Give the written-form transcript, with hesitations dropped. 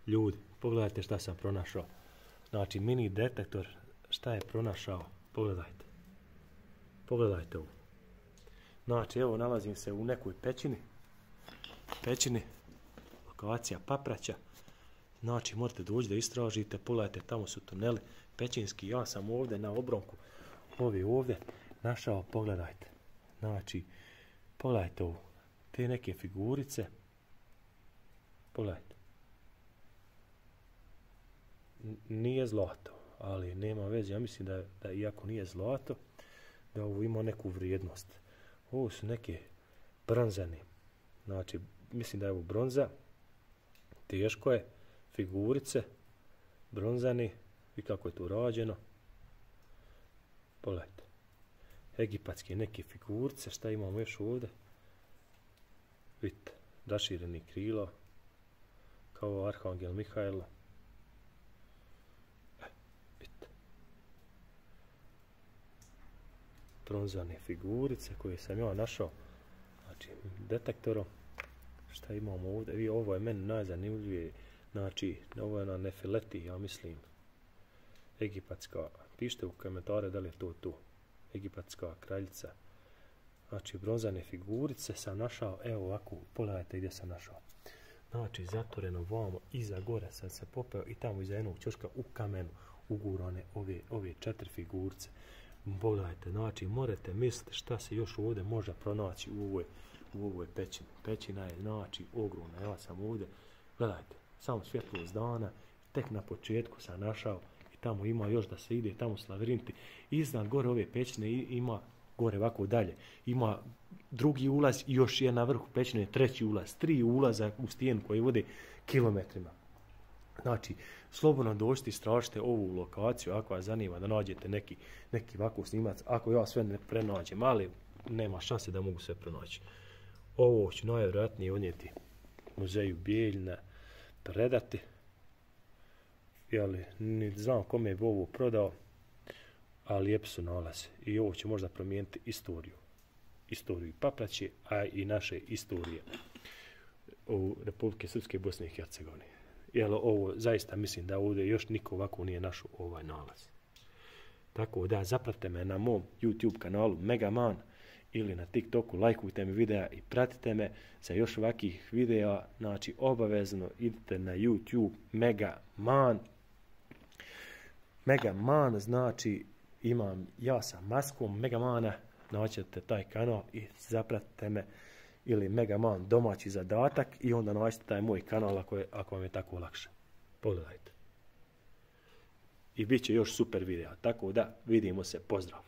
Ljudi, pogledajte šta sam pronašao. Znači, mini detektor, šta je pronašao? Pogledajte. Pogledajte ovo. Znači, evo, nalazim se u nekoj pećini, lokacija Papraća. Znači, morate doći da istražite, pogledajte, tamo su tuneli pećinski. Ja sam ovdje na obronku ovdje našao, pogledajte. Znači, pogledajte ovo. Te neke figurice. Pogledajte. Nije zlato, ali nema veze. Ja mislim da iako nije zlato, da ovo ima neku vrijednost. Ovo su neke bronzane. Znači, mislim da je ovo bronza. Teško je. Figurice. Bronzani. I kako je to rađeno. Pogledajte. Egipatske neke figurice. Šta imamo još ovdje? Vidite. Rašireni krilo. Kao Arhangel Mihajlo. Vidite. Bronzane figurice koje sam ja našao. Znači, detektorom. Šta imamo ovdje? Ovo je meni najzanimljivije. Znači, ovo je na Nefeleti, ja mislim. Egipatska. Pišite u komentare da li je to. Egipatska kraljica. Znači, bronzane figurice sam našao. Evo ovako, pogledajte gdje sam našao. Znači, zatvoreno vamo, iza gore sam se popeo i tamo iza jednog ćoška u kamenu ugurane ove 4 figurice. Pogledajte, znači, morate misliti šta se još ovdje može pronaći u ovoj pećini. Pećina je, znači, ogromna. Ja sam ovdje, gledajte, samo svjetlost dana, tek na početku sam našao i tamo ima još da se ide, tamo su lavirinti. Iznad gore ove pećine ima, gore ovako dalje, ima drugi ulaz i još je na vrhu pećine 3. ulaz. 3 ulaza u stijenu koji vode kilometrima. Znači, slobodno dođite i istražite ovu lokaciju ako vas zanima da nađete neki ovako snimac. Ako ja sve ne prenađem, ali nema šanse da mogu sve pronaći. Ovo ću najvjerojatnije odnijeti muzeju Bijeljina, predati. Ne znam kome je ovo prodao, ali lijepo su nalaze. I ovo će možda promijeniti istoriju Papraće, a i naše istorije u Republike Srpske i Bosne i Hercegovine. Jer ovo zaista mislim da ovdje još niko ovako nije našao ovaj nalaz. Tako da zapratite me na mom YouTube kanalu Megaman ili na TikToku, lajkujte mi videa i pratite me za još ovakvih videa. Znači, obavezno idite na YouTube Megaman. Megaman znači ja sam maskom Megamana, naćete taj kanal i zapratite me, ili Megaman domaći zadatak i onda naćete taj moj kanal ako vam je tako lakše. Pogledajte. I bit će još super videa, tako da vidimo se, pozdrav.